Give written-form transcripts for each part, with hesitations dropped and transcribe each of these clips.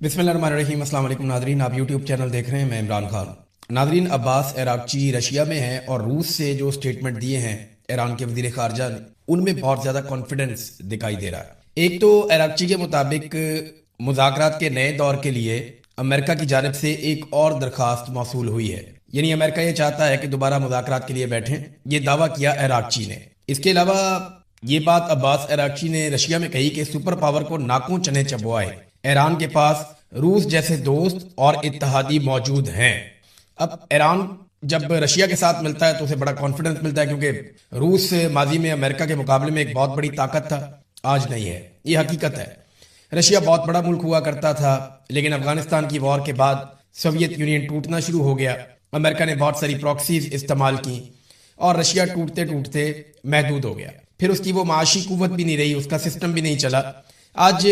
बिस्मिल्लाहिर्रहमानिर्रहीम। अस्सलाम वालेकुम नादरीन, आप यूट्यूब चैनल देख रहे हैं, मैं Imran Khan. Nadreen, Abbas Araghchi Russia में हैं और रूस से जो स्टेटमेंट दिए हैं ईरान के वजीर खारजा ने, उनमें बहुत ज़्यादा कॉन्फिडेंस दिखाई दे रहा है। एक तो अरागची के मुताबिक मुज़ाकरात के नए दौर के लिए अमेरिका की जानिब से एक और दरखास्त मौसूल हुई है, यानी अमेरिका ये चाहता है कि दोबारा मुज़ाकरात के लिए बैठें। ये दावा किया अरागची ने। इसके अलावा ये बात अब्बास अरागची ने रशिया में कही कि सुपर पावर को नाकों चने चबवाए, ईरान के पास रूस जैसे दोस्त और इत्तेहादी मौजूद हैं। अब ईरान जब रशिया के साथ मिलता है तो उसे बड़ा कॉन्फिडेंस मिलता है, क्योंकि रूस माजी में अमेरिका के मुकाबले में एक बहुत बड़ी ताकत था, आज नहीं है। ये हकीकत है। रशिया बहुत बड़ा मुल्क हुआ करता था, लेकिन अफगानिस्तान की वॉर के बाद सोवियत यूनियन टूटना शुरू हो गया। अमेरिका ने बहुत सारी प्रॉक्सीज इस्तेमाल की और रशिया टूटते टूटते महदूद हो गया। फिर उसकी वो माशी कुव्वत भी नहीं रही, उसका सिस्टम भी नहीं चला। आज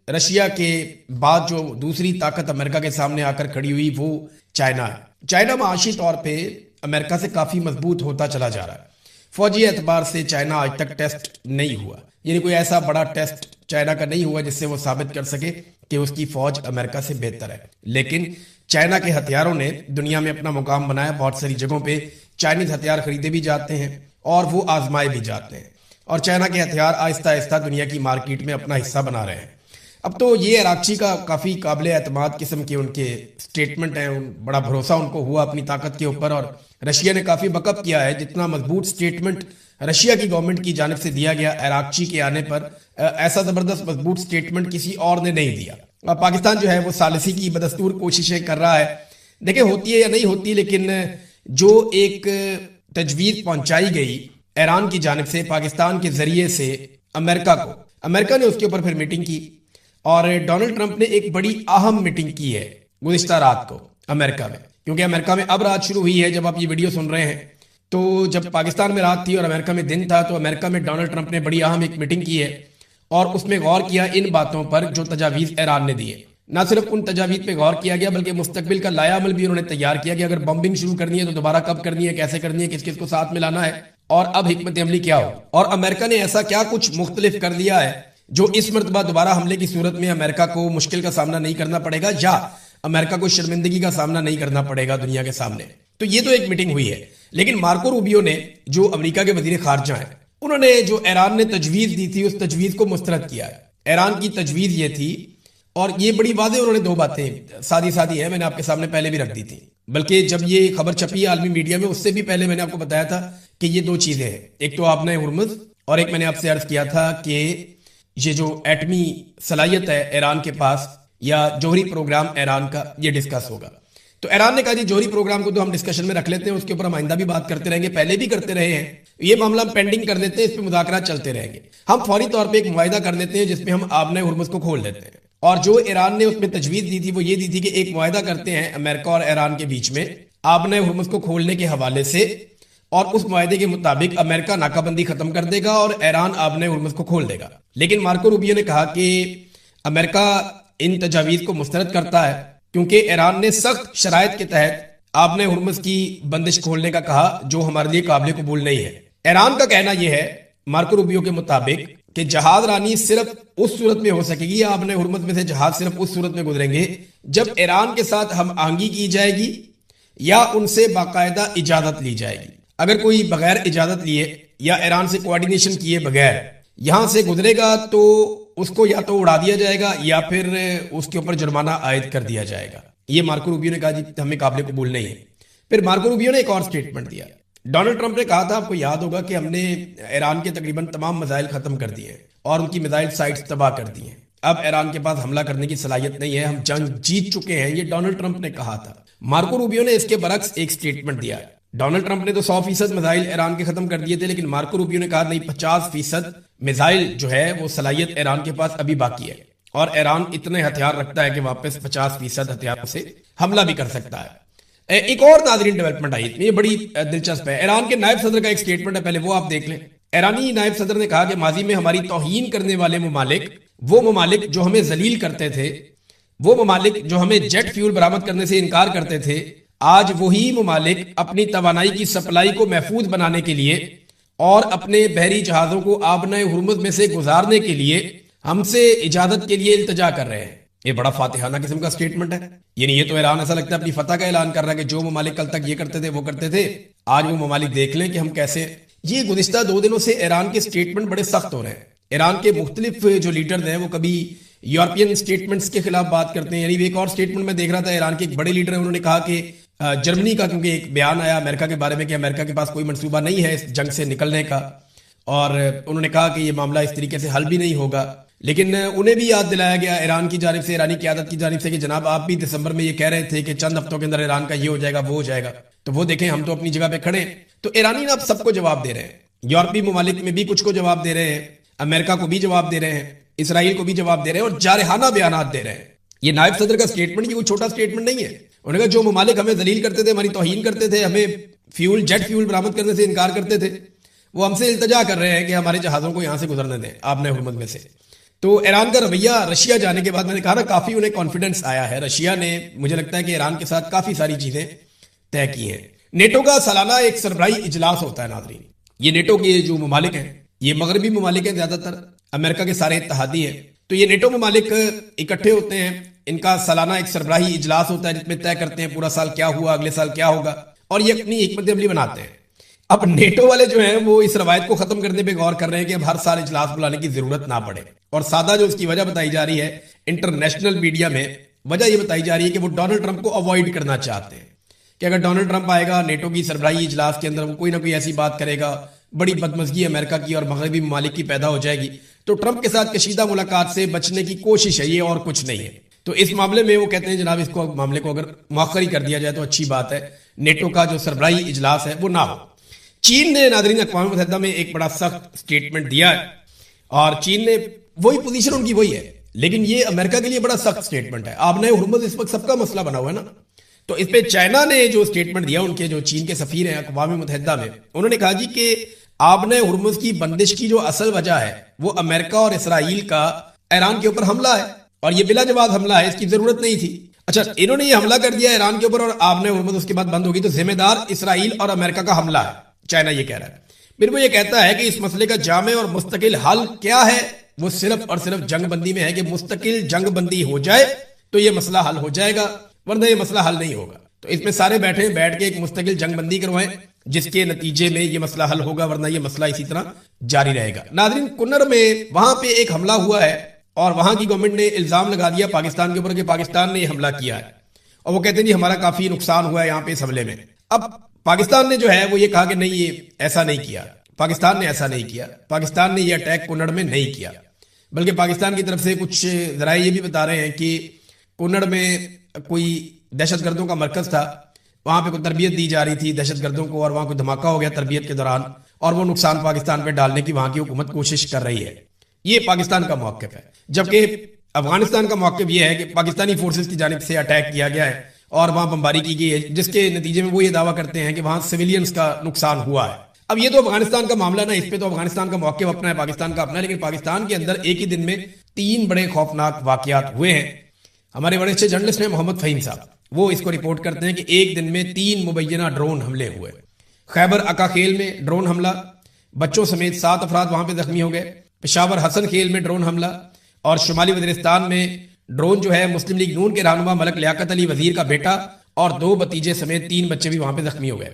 रशिया के बाद जो दूसरी ताकत अमेरिका के सामने आकर खड़ी हुई वो चाइना है। चाइना माशी तौर पे अमेरिका से काफी मजबूत होता चला जा रहा है। फौजी एतबार से चाइना आज तक टेस्ट नहीं हुआ, यानी कोई ऐसा बड़ा टेस्ट चाइना का नहीं हुआ जिससे वो साबित कर सके कि उसकी फौज अमेरिका से बेहतर है। लेकिन चाइना के हथियारों ने दुनिया में अपना मुकाम बनाया। बहुत सारी जगहों पे चाइनीज हथियार खरीदे भी जाते हैं और वो आजमाए भी जाते हैं, और चाइना के हथियार आहिस्ता आहिस्ता दुनिया की मार्केट में अपना हिस्सा बना रहे हैं। अब तो ये अरागची का काफी काबिल एतमाद किस्म के उनके स्टेटमेंट हैं, बड़ा भरोसा उनको हुआ अपनी ताकत के ऊपर, और रशिया ने काफी बकअप किया है। जितना मजबूत स्टेटमेंट रशिया की गवर्नमेंट की जानिब से दिया गया अरागची के आने पर, ऐसा जबरदस्त मजबूत स्टेटमेंट किसी और ने नहीं दिया। पाकिस्तान जो है वो सालिसी की बदस्तूर कोशिशें कर रहा है। देखिए, होती है या नहीं होती, लेकिन जो एक तजवीज पहुंचाई गई ईरान की जानिब से पाकिस्तान के जरिए से अमेरिका ने उसके ऊपर फिर मीटिंग की, और डोनाल्ड ट्रंप ने एक बड़ी अहम मीटिंग की है गुज़िश्ता रात को अमेरिका में। क्योंकि अमेरिका में अब रात शुरू हुई है जब आप ये वीडियो सुन रहे हैं, तो जब पाकिस्तान में रात थी और अमेरिका में दिन था, तो अमेरिका में डोनाल्ड ट्रंप ने बड़ी अहम एक मीटिंग की है और उसमें गौर किया इन बातों पर जो तजावीज़ ईरान ने दी है। ना सिर्फ उन तजावीज़ पे गौर किया गया, बल्कि मुस्तकबिल का लाया अमल भी उन्होंने तैयार किया कि अगर बॉम्बिंग शुरू करनी है तो दोबारा कब करनी है, कैसे करनी है, किस किस को साथ मिलाना है, और अब हिकमत अमली क्या हो। और अमेरिका ने ऐसा क्या कुछ मुख्तलिफ कर दिया है जो इस मरतबा दोबारा हमले की सूरत में अमेरिका को मुश्किल का सामना नहीं करना पड़ेगा, या अमेरिका को शर्मिंदगी का सामना नहीं करना पड़ेगा दुनिया के सामने। तो ये तो एक मीटिंग हुई है, लेकिन मार्को रूबियो ने, जो अमेरिका के वजीर खारजा हैं, उन्होंने जो ईरान ने तजवीज दी थी उस तजवीज को मुस्तरद किया है। ईरान की तजवीज ये थी, और ये बड़ी वाज़ेह उन्होंने दो बातें सादी सादी है, मैंने आपके सामने पहले भी रख दी थी। बल्कि जब ये खबर छपी आलमी मीडिया में, उससे भी पहले मैंने आपको बताया था कि ये दो चीजें हैं, एक तो आपने हुर्मुज़, और एक मैंने आपसे अर्ज किया था कि ये जो एटमी सलाहियत है ईरान के पास, या जौहरी प्रोग्राम ईरान का, ये डिस्कस होगा। तो ईरान ने कहा जी जौहरी प्रोग्राम को तो हम डिस्कशन में रख लेते हैं, उसके ऊपर हम आइंदा भी बात करते रहेंगे, पहले भी करते रहे हैं, ये मामला हम पेंडिंग कर देते हैं, इस पर मुज़ाकरात चलते रहेंगे। हम फौरी तौर पर एक मुआहिदा कर देते हैं जिसमें हम आबने हुर्मुज़ को खोल देते हैं। और जो ईरान ने उसमें तजवीज दी थी वो ये दी थी कि एक मुआहिदा करते हैं अमेरिका और ईरान के बीच में आबने हुर्मुज़ को खोलने के हवाले से, और उस मुआहिदे के मुताबिक अमेरिका नाकाबंदी खत्म कर देगा और ईरान आबने हुर्मुज़ को खोल देगा। लेकिन मार्को रूबियो ने कहा कि अमेरिका इन तजावीज़ को मुस्तरद करता है क्योंकि ईरान ने सख्त शराइत के तहत आबने हुर्मुज़ की बंदिश खोलने का कहा, जो हमारे लिए काबिल कबूल नहीं है। ईरान का कहना यह है मार्को रूबियो के मुताबिक कि जहाज रानी सिर्फ उस सूरत में हो सकेगी, या आबने हुर्मुज़ में से जहाज सिर्फ उस सूरत में गुजरेंगे जब ईरान के साथ हम आंगी की जाएगी या उनसे बाकायदा इजाजत ली जाएगी। अगर कोई बगैर इजाजत लिए या ईरान से कोऑर्डिनेशन किए बगैर यहां से गुजरेगा तो उसको या तो उड़ा दिया जाएगा या फिर उसके ऊपर जुर्माना आयद कर दिया जाएगा। ये मार्को रूबियो ने कहा जी हमें काबिल कबूल नहीं है। फिर मार्को रूबियो ने एक और स्टेटमेंट दिया। डोनाल्ड ट्रंप ने कहा था, आपको याद होगा, कि हमने ईरान के तकरीबन तमाम मिसाइल खत्म कर दिए हैं और उनकी मिसाइल साइट्स तबाह कर दी हैं। अब ईरान के पास हमला करने की सलाहियत नहीं है, हम जंग जीत चुके हैं, ये डोनाल्ड ट्रंप ने कहा था। मार्को रूबियो ने इसके बरक्स एक स्टेटमेंट दिया। डोनाल्ड ट्रंप ने तो 100% मिसाइल ईरान के खत्म कर दिए थे, लेकिन मार्को रूबियो ने कहा नहीं, 50% मिसाइल जो है वो सलाहियत ईरान के पास अभी बाकी है, और ईरान इतने हथियार रखता है कि वापस 50% हथियारों से हमला भी कर सकता है। एक और नाज़रीन डेवलपमेंट आई, ये बड़ी दिलचस्प है। ईरान के नायब सदर का एक स्टेटमेंट है, पहले वो आप देख लें। ईरानी नायब सदर ने कहा कि माजी में हमारी तौहीन करने वाले ममालिक, वो ममालिक जो हमें जलील करते थे, वो ममालिक जो हमें जेट फ्यूल बरामद करने से इनकार करते थे, आज वही ममालिक अपनी तवानाई की सप्लाई को महफूज बनाने के लिए और अपने बहरी जहाजों को आबने हुर्मुज़ में से गुजारने के लिए हमसे इजाजत के लिए इल्तजा कर रहे हैं। ये बड़ा फातिहाना किस्म का स्टेटमेंट है। यानी ये तो ईरान ऐसा लगता है अपनी फतह का ऐलान कर रहा है कि जो ममालिक कल तक ये करते थे वो करते थे, आज वो ममालिक देख लें कि हम कैसे। ये गुज़िश्ता 2 दिनों से ईरान के स्टेटमेंट बड़े सख्त हो रहे हैं। ईरान के मुख्तलिफ जो लीडर हैं वो कभी यूरोपियन स्टेटमेंट्स के खिलाफ बात करते हैं। यानी एक और स्टेटमेंट में देख रहा था, ईरान के एक बड़े लीडर हैं, उन्होंने कहा कि जर्मनी का, क्योंकि एक बयान आया अमेरिका के बारे में कि अमेरिका के पास कोई मंसूबा नहीं है इस जंग से निकलने का, और उन्होंने कहा कि ये मामला इस तरीके से हल भी नहीं होगा। लेकिन उन्हें भी याद दिलाया गया ईरान की जानिब से, ईरानी क़यादत की जानिब से कि जनाब आप भी दिसंबर में ये कह रहे थे कि चंद हफ्तों के अंदर ईरान का ये हो जाएगा वो हो जाएगा, तो वो देखें हम तो अपनी जगह पे खड़े हैं। तो ईरानी ना अब सबको जवाब दे रहे हैं, यूरोपीय ममालिक में भी कुछ को जवाब दे रहे हैं, अमेरिका को भी जवाब दे रहे हैं, इसराइल को भी जवाब दे रहे हैं और जारहाना बयान दे रहे हैं। ये नायब सदर का स्टेटमेंट, ये कोई छोटा स्टेटमेंट नहीं है। उन्होंने कहा जो ममालिक हमें जलील करते थे, हमारी तौहीन करते थे, हमें जेट फ्यूल बरामद करने से इनकार करते थे, वो हमसे इल्तजा कर रहे हैं कि हमारे जहाज़ों को यहां से गुजरने दें आपने हुकूमत में से। तो ईरान का रवैया रशिया जाने के बाद मैंने कहा ना काफ़ी उन्हें कॉन्फिडेंस आया है। रशिया ने, मुझे लगता है कि ईरान के साथ काफ़ी सारी चीज़ें तय की हैं। नेटो का सालाना एक सरबराही इजलास होता है नाज़रीन। ये नेटो के जो ममालिक हैं, ये मगरबी ममालिक हैं, ज़्यादातर अमेरिका के सारे इत्तहादी हैं। तो ये नेटो ममालिक इकट्ठे होते हैं, इनका सालाना एक सरबराही इजलास होता है जिसमें तय करते हैं पूरा साल क्या हुआ, अगले साल क्या होगा, और ये अपनी हिकमत अमली बनाते हैं। अब नेटो वाले जो हैं वो इस रवायत को खत्म करने पे गौर कर रहे हैं कि अब हर साल इजलास बुलाने की जरूरत ना पड़े। और सादा जो इसकी वजह बताई जा रही है इंटरनेशनल मीडिया में, वजह ये बताई जा रही है कि वो डोनाल्ड ट्रंप को अवॉइड करना चाहते हैं कि अगर डोनाल्ड ट्रंप आएगा नेटो की सरबराही इजलास के अंदर, वो कोई ना कोई ऐसी बात करेगा, बड़ी बदमजगी अमेरिका की और मगरबी ममालिक की पैदा हो जाएगी। तो ट्रंप के साथ कशीदा मुलाकात से बचने की कोशिश है ये, और कुछ नहीं है। तो इस मामले में वो कहते हैं जनाब इसको मामले को अगर मौखरी कर दिया जाए तो अच्छी बात है, नेटो का जो सरबराही इजलास है वो ना हो। चीन ने नाज़रीन अक़वाम मुत्तहिदा में एक बड़ा सख्त स्टेटमेंट दिया है, और चीन ने वही पोजीशन उनकी वही है, लेकिन ये अमेरिका के लिए बड़ा सख्त स्टेटमेंट है। आपने हुर्मुज़ इस वक्त सबका मसला बना हुआ है ना, तो इस पे चाइना ने जो स्टेटमेंट दिया, उनके जो चीन के सफीर हैं अक़वाम मुत्तहिदा में, उन्होंने कहा जी कि आपने हुर्मुज़ की बंदिश की जो असल वजह है वो अमेरिका और इसराइल का ईरान के ऊपर हमला है, और ये बिला जवाब हमला है, इसकी जरूरत नहीं थी। अच्छा, इन्होंने ये हमला कर दिया ईरान के ऊपर और आपने हुर्मुज़ उसके बाद बंद होगी, तो जिम्मेदार इसराइल और अमेरिका का हमला है, चाइना ये कह रहा है। फिर वो ये कहता है कि इस मसले का जामे और मुस्तकिल हल क्या है, वो सिर्फ और सिर्फ जंगबंदी में है कि मुस्तकिल जंगबंदी हो जाए तो ये मसला हल हो जाएगा, वरना ये मसला हल नहीं होगा। तो इसमें सारे बैठ के एक मुस्तकिल जंगबंदी करवाएं जिसके नतीजे में ये मसला हल होगा, वरना ये मसला इसी तरह जारी रहेगा। नाज़रीन, कुन्नर में वहां पे एक हमला हुआ है और वहां की गवर्नमेंट ने इल्जाम लगा दिया पाकिस्तान के ऊपर कि पाकिस्तान ने हमला किया है, और वो कहते हैं जी हमारा काफी नुकसान हुआ है यहाँ पे इस हमले में। अब पाकिस्तान ने जो है वो ये कहा कि नहीं, ये ऐसा नहीं किया, पाकिस्तान ने ऐसा नहीं किया, पाकिस्तान ने ये अटैक कुन्नड़ में नहीं किया, बल्कि पाकिस्तान की तरफ से कुछ जराए ये भी बता रहे हैं कि कुन्नड़ में कोई दहशतगर्दों का मरकज था, वहां पे कोई तरबियत दी जा रही थी दहशतगर्दों को, और वहां कोई धमाका हो गया तरबियत के दौरान, और वो नुकसान पाकिस्तान पे डालने की वहां की हुकूमत कोशिश कर रही है। ये पाकिस्तान का मौक़िफ़ है। जबकि अफगानिस्तान का मौक़िफ़ ये है कि पाकिस्तानी फोर्सेस की जानिब से अटैक किया गया है और वहां बमबारी की गई है, जिसके नतीजे में वो ये दावा करते हैं कि वहां सिविलियंस का नुकसान हुआ है। अब ये तो अफगानिस्तान का मामला ना, इस पे तो अफगानिस्तान का मौक़िफ़ अपना है, पाकिस्तान का अपना है, लेकिन पाकिस्तान के अंदर एक ही दिन में 3 बड़े खौफनाक वाकयात हुए हैं। हमारे बड़े अच्छे जर्नलिस्ट हैं मोहम्मद फ़हीम साहब, वो इसको रिपोर्ट करते हैं कि एक दिन में 3 मुबैना ड्रोन हमले हुए। खैबर अकाखेल में ड्रोन हमला, बच्चों समेत 7 अफराद वहां पे जख्मी हो गए। पेशावर हसन खेल में ड्रोन हमला, और शुमाली वज़ीरिस्तान में ड्रोन जो है मुस्लिम लीग नून के रहनुमा मलक लियाकत अली वजीर का बेटा और 2 भतीजे समेत 3 बच्चे भी वहां पे जख्मी हो गए।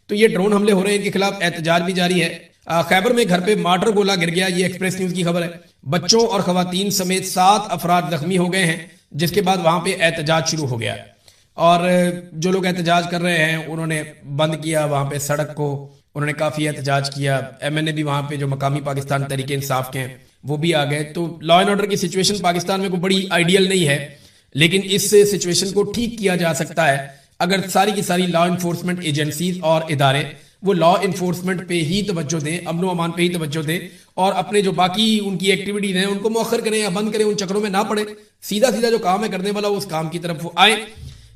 तो ये ड्रोन हमले हो रहे हैं, इनके खिलाफ एहतजाज भी जारी है। खैबर में घर पे मार्टर गोला गिर गया, ये एक्सप्रेस न्यूज की खबर है। बच्चों और खवातीन समेत 7 अफराद जख्मी हो गए हैं, जिसके बाद वहां पे एहतजाज शुरू हो गया। और जो लोग एहतजाज कर रहे हैं उन्होंने बंद किया वहां पे सड़क को, उन्होंने काफी एहतजाज किया। MNA भी वहां पे जो मकामी पाकिस्तान तहरीक इंसाफ के हैं वो भी आ गए। तो लॉ एंड ऑर्डर की सिचुएशन पाकिस्तान में कोई बड़ी आइडियल नहीं है, लेकिन इस सिचुएशन को ठीक किया जा सकता है अगर सारी की सारी लॉ इन्फोर्समेंट एजेंसीज और इदारे वो लॉ इन्फोर्समेंट पे ही तवज्जो दें, अमन अमान पे ही तवज्जो दें, और अपने जो बाकी उनकी एक्टिविटीज हैं उनको मौखर करें या बंद करें, उन चक्रों में ना पड़े, सीधा सीधा जो काम है करने वाला उस काम की तरफ वो आए।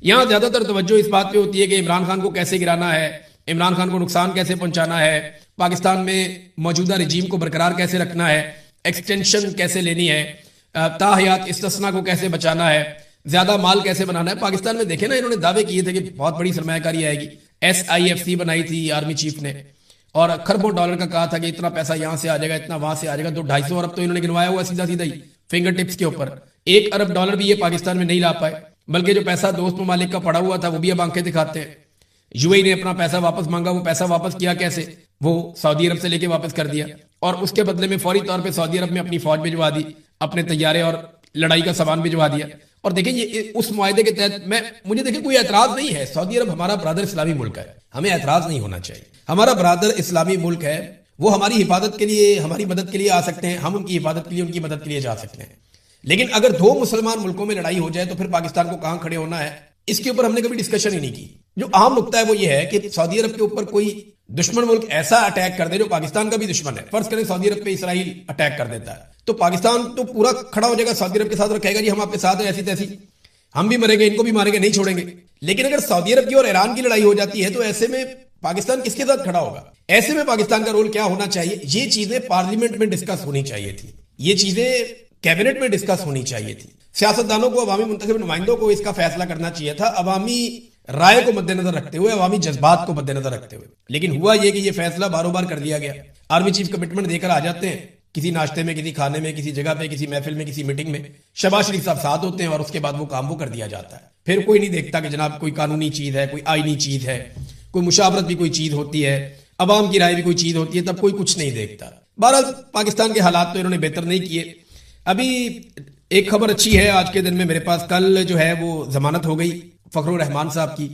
यहाँ ज्यादातर तवज्जो इस बात पे होती है कि इमरान खान को कैसे गिराना है, इमरान खान को नुकसान कैसे पहुंचाना है, पाकिस्तान में मौजूदा रजीम को बरकरार कैसे रखना है, एक्सटेंशन कैसे लेनी है, ताहयात इस्तिस्ना को कैसे बचाना है, ज्यादा माल कैसे बनाना है। पाकिस्तान में देखे ना, इन्होंने दावे किए थे कि बहुत बड़ी सरमायाकारी आएगी, SIFC बनाई थी आर्मी चीफ ने, और खरबों डॉलर का कहा था कि इतना पैसा यहां से आ जाएगा, इतना वहां से आ जाएगा। तो 250 अरब तो इन्होंने गिनवाया हुआ सीधा सीधा ही फिंगर टिप्स के ऊपर $1 अरब भी ये पाकिस्तान में नहीं ला पाए, बल्कि जो पैसा दोस्त ममालिक का पड़ा हुआ था वो भी अब आंखें दिखाते हैं। यूएई ने अपना पैसा वापस मांगा, वो पैसा वापस किया कैसे? वो सऊदी अरब से लेके वापस कर दिया और उसके बदले में फौरी तौर पे सऊदी अरब में अपनी फौज भिजवा दी, अपने तैयारे और लड़ाई का सामान भिजवा दिया। और देखिए ये उस मुआहदे के तहत मुझे देखिए कोई एतराज नहीं है, सऊदी अरब हमारा ब्रादर इस्लामी मुल्क है, हमें एतराज नहीं होना चाहिए। हमारा ब्रादर इस्लामी मुल्क है, वो हमारी हिफाजत के लिए, हमारी मदद के लिए आ सकते हैं, हम उनकी हिफाजत के लिए, उनकी मदद के लिए जा सकते हैं। लेकिन अगर दो मुसलमान मुल्कों में लड़ाई हो जाए तो फिर पाकिस्तान को कहां खड़े होना है, इसके ऊपर हमने कभी डिस्कशन ही नहीं की। जो आम नुकता है वो ये है कि सऊदी अरब के ऊपर कोई दुश्मन मुल्क ऐसा अटैक कर दे जो पाकिस्तान का भी दुश्मन है, फर्ज करें सऊदी अरब पे इसराइल अटैक कर देता है, तो पाकिस्तान तो पूरा खड़ा हो जाएगा, सऊदी अरब के साथ और कहेगा जी हम आपके साथ हैं, ऐसी तैसी, हम भी मरेंगे, इनको भी मारेंगे, नहीं छोड़ेंगे। लेकिन अगर सऊदी अरब की और ईरान की लड़ाई हो जाती है तो ऐसे में पाकिस्तान किसके साथ खड़ा होगा? ऐसे में पाकिस्तान का रोल क्या होना चाहिए? ये चीजें पार्लियामेंट में डिस्कस होनी चाहिए थी, ये चीजें कैबिनेट में डिस्कस होनी चाहिए थी। सियासतदानों को, अवामी मुंतखब नुमाइंदों को इसका फैसला करना चाहिए था, अवामी राय को मद्देनजर रखते हुए, अवामी जज्बात को मद्देनजर रखते हुए। लेकिन हुआ यह कि यह फैसला बारों बार कर दिया गया। आर्मी चीफ कमिटमेंट देकर आ जाते हैं किसी नाश्ते में, किसी खाने में, किसी जगह पे, किसी महफिल में, किसी मीटिंग में, शहबाज शरीफ साहब साथ होते हैं और उसके बाद वो काम वो कर दिया जाता है। फिर कोई नहीं देखता कि जनाब कोई कानूनी चीज है, कोई आईनी चीज है, कोई मुशावरत भी कोई चीज होती है, अवाम की राय भी कोई चीज होती है, तब कोई कुछ नहीं देखता। बहरहाल पाकिस्तान के हालात तो इन्होंने बेहतर नहीं किए। अभी एक खबर अच्छी है आज के दिन में मेरे पास, कल जो है वो जमानत हो गई फखरुर रहमान साहब की।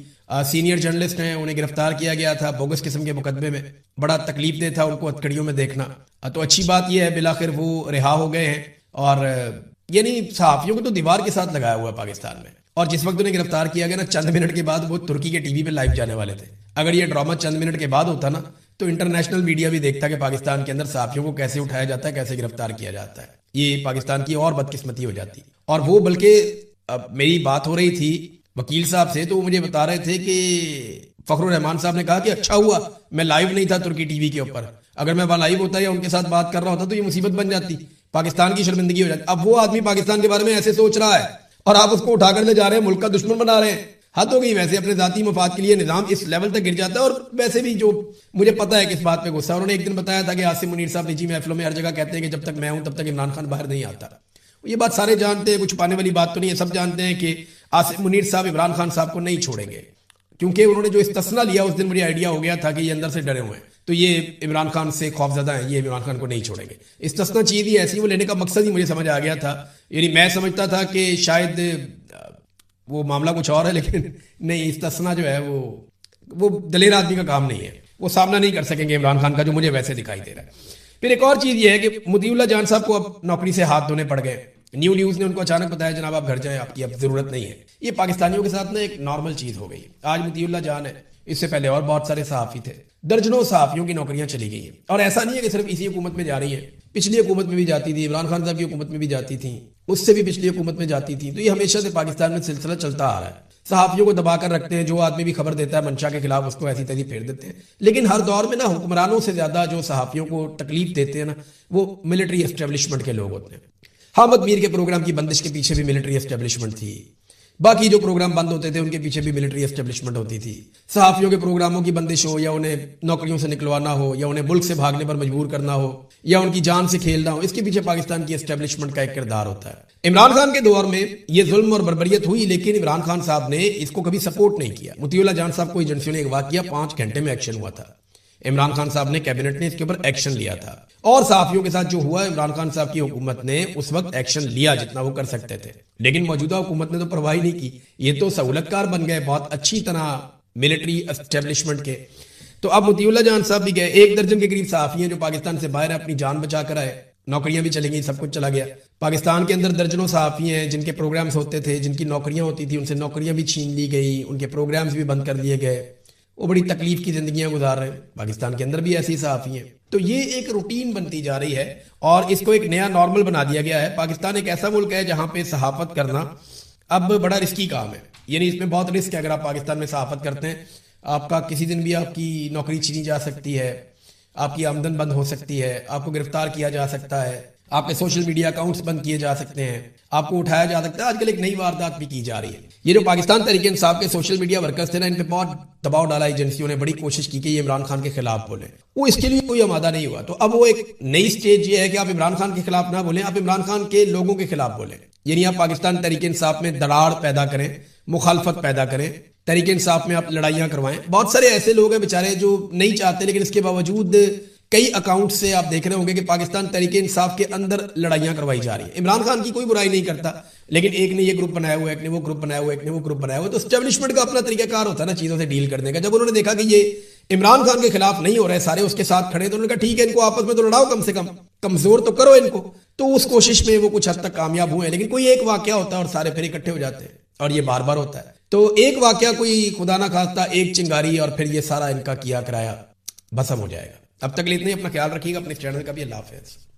सीनियर जर्नलिस्ट हैं, उन्हें गिरफ्तार किया गया था बोगस किस्म के मुकदमे में। बड़ा तकलीफ दे था उनको हथकड़ियों में देखना। तो अच्छी बात यह है बिलाखिर वो रिहा हो गए हैं। और यानी सहाफियों को तो दीवार के साथ लगाया हुआ है पाकिस्तान में। और जिस वक्त उन्हें गिरफ्तार किया गया ना, चंद मिनट के बाद वो तुर्की के टीवी पे लाइव जाने वाले थे। अगर ये ड्रामा चंद मिनट के बाद होता ना तो इंटरनेशनल मीडिया भी देखता कि पाकिस्तान के अंदर सहाफियों को कैसे उठाया जाता है, कैसे गिरफ्तार किया जाता है। ये पाकिस्तान की और बदकिस्मती हो जाती। और वो बल्कि मेरी बात हो रही थी वकील साहब से, तो वो मुझे बता रहे थे कि फखरुर रहमान साहब ने कहा कि अच्छा हुआ मैं लाइव नहीं था तुर्की टीवी के ऊपर, अगर मैं वहां लाइव होता या उनके साथ बात कर रहा होता तो ये मुसीबत बन जाती, पाकिस्तान की शर्मिंदगी हो जाती। अब वो आदमी पाकिस्तान के बारे में ऐसे सोच रहा है और आप उसको उठाकर ले जा रहे हैं, मुल्क का दुश्मन बना रहे हैं। हद हो गई। वैसे अपने जाती मफाद के लिए निजाम इस लेवल तक गिर जाता है। और वैसे भी जो मुझे पता है किस बात पे गुस्सा, उन्होंने एक दिन बताया था कि आसिम मुनीर साहब निजी महफिलों में हर जगह कहते हैं कि जब तक मैं हूं तब तक इमरान खान बाहर नहीं आता। ये बात सारे जानते हैं, कुछ छुपाने वाली बात तो नहीं है। सब जानते हैं कि आसिम मुनीर साहब इमरान खान साहब को नहीं छोड़ेंगे, क्योंकि उन्होंने जो इस्तिस्ना लिया उस दिन मुझे आइडिया हो गया था कि ये अंदर से डरे हुए हैं, तो ये इमरान खान से खौफजदा हैं, ये इमरान खान को नहीं छोड़ेंगे। इस्तिस्ना चीज ही ऐसी, वो लेने का मकसद ही मुझे समझ आ गया था। यानी मैं समझता था कि शायद वो मामला कुछ और है, लेकिन नहीं, इस्तिस्ना जो है वो दलेर आदमी का काम नहीं है, वो सामना नहीं कर सकेंगे इमरान खान का, जो मुझे वैसे दिखाई दे रहा है। फिर एक और चीज ये है कि मोतीउल्लाह जान साहब को अब नौकरी से हाथ धोने पड़ गए। न्यूज़ ने उनको अचानक बताया जनाब आप घर जाएं, आपकी अब जरूरत नहीं है। ये पाकिस्तानियों के साथ ना एक नॉर्मल चीज हो गई। आज मोतीउल्लाह जान है, इससे पहले और बहुत सारे सहाफी थे, दर्जनों सहाफियों की नौकरियां चली गई हैं। और ऐसा नहीं है कि सिर्फ इसी हुकूमत में जा रही है, पिछली हुकूमत में भी जाती थी, इमरान खान साहब की हुकूमत में भी जाती थी, उससे भी पिछली हुकूमत में जाती थी। तो ये हमेशा से पाकिस्तान में सिलसिला चलता आ रहा है। सहाफियों को दबाकर रखते हैं, जो आदमी भी खबर देता है मंशा के खिलाफ उसको ऐसी तैसी फेर देते हैं। लेकिन हर दौर में ना हुक्मरानों से ज्यादा जो सहाफियों को तकलीफ देते हैं ना, वो मिलिट्री एस्टेब्लिशमेंट के लोग होते हैं। हामिद मीर के प्रोग्राम की बंदिश के पीछे भी मिलिट्री एस्टेब्लिशमेंट थी, बाकी जो प्रोग्राम बंद होते थे उनके पीछे भी मिलिट्री एस्टेब्लिशमेंट होती थी। सहाफियों के प्रोग्रामों की बंदिश हो, या उन्हें नौकरियों से निकलवाना हो, या उन्हें मुल्क से भागने पर मजबूर करना हो, या उनकी जान से खेलना हो, इसके पीछे पाकिस्तान की एस्टेब्लिशमेंट का एक किरदार होता है। इमरान खान के दौर में ये जुल्म और बर्बरियत हुई, लेकिन इमरान खान साहब ने इसको कभी सपोर्ट नहीं किया। मोतीउल्लाह जान साहब को एजेंसियों ने अगवा किया, 5 घंटे में एक्शन हुआ था। इमरान खान साहब ने, कैबिनेट ने इसके ऊपर एक्शन लिया था। और सहाफियों के साथ जो हुआ, इमरान खान साहब की हुकूमत ने उस वक्त एक्शन लिया जितना वो कर सकते थे, लेकिन मौजूदा हुकूमत ने तो परवाह ही नहीं की। ये तो सहूलतकार बन गए बहुत अच्छी तरह मिलिट्री एस्टेब्लिशमेंट के। तो अब मोतीउल्लाह जान साहब भी गए। 1 दर्जन के करीब सहाफी हैं जो पाकिस्तान से बाहर अपनी जान बचा कर आए, नौकरियां भी चली गई, सब कुछ चला गया। पाकिस्तान के अंदर दर्जनों सहाफी हैं जिनके प्रोग्राम्स होते थे, जिनकी नौकरियां होती थी, उनसे नौकरियां भी छीन ली गई, उनके प्रोग्राम्स भी बंद कर दिए गए। वो बड़ी तकलीफ की जिंदगियां गुजार रहे हैं। पाकिस्तान के अंदर भी ऐसी सहाफी हैं। तो ये एक रूटीन बनती जा रही है और इसको एक नया नॉर्मल बना दिया गया है। पाकिस्तान एक ऐसा मुल्क है जहां पे सहाफत करना अब बड़ा रिस्की काम है। यानी इसमें बहुत रिस्क है। अगर आप पाकिस्तान में सहाफत करते हैं, आपका किसी दिन भी आपकी नौकरी छीनी जा सकती है, आपकी आमदन बंद हो सकती है, आपको गिरफ्तार किया जा सकता है, आपके सोशल मीडिया अकाउंट्स बंद किए जा सकते हैं, आपको उठाया जा सकता है। आजकल एक नई वारदात भी की जा रही है। ये जो पाकिस्तान तहरीक इंसाफ के सोशल मीडिया वर्कर्स थे ना, इन पे बहुत दबाव डाला एजेंसियों ने, बड़ी कोशिश की कि ये इमरान खान के खिलाफ बोले। वो इसके लिए कोई आमादा नहीं हुआ। तो अब वो एक नई स्टेज ये है कि आप इमरान खान के खिलाफ ना बोलें, आप इमरान खान के लोगों के खिलाफ बोलें। यानी आप पाकिस्तान तहरीक इंसाफ में दरार पैदा करें, मुखालफत पैदा करें, तहरीक इंसाफ में आप लड़ाइयां करवाएं। बहुत सारे ऐसे लोग हैं बेचारे जो नहीं चाहते, लेकिन इसके बावजूद कई अकाउंट से आप देख रहे होंगे कि पाकिस्तान तहरीक इंसाफ के अंदर लड़ाइयां करवाई जा रही है। इमरान खान की कोई बुराई नहीं करता, लेकिन एक ने ये ग्रुप बनाया हुआ है, एक ने वो ग्रुप बनाया हुआ है, एक ने वो ग्रुप बनाया हुआ है। तो एस्टेब्लिशमेंट का अपना तरीकाकार होता है ना चीजों से डील करने का। जब उन्होंने देखा कि ये इमरान खान के खिलाफ नहीं हो रहे, सारे उसके साथ खड़े, तो उन्होंने कहा ठीक है, इनको आपस में तो लड़ाओ, कम से कम कमजोर तो करो इनको। तो उस कोशिश में वो कुछ हद तक कामयाब हुए, लेकिन कोई एक वाकया होता है और सारे फिर इकट्ठे हो जाते हैं, और ये बार बार होता है। तो एक वाकया, कोई खुदा ना खास्ता एक चिंगारी, और फिर ये सारा इनका किया कराया भस्म हो जाएगा। अब तक इतना ही। अपना ख्याल रखिएगा, अपने चैनल का भी। अल्लाह हाफिज़।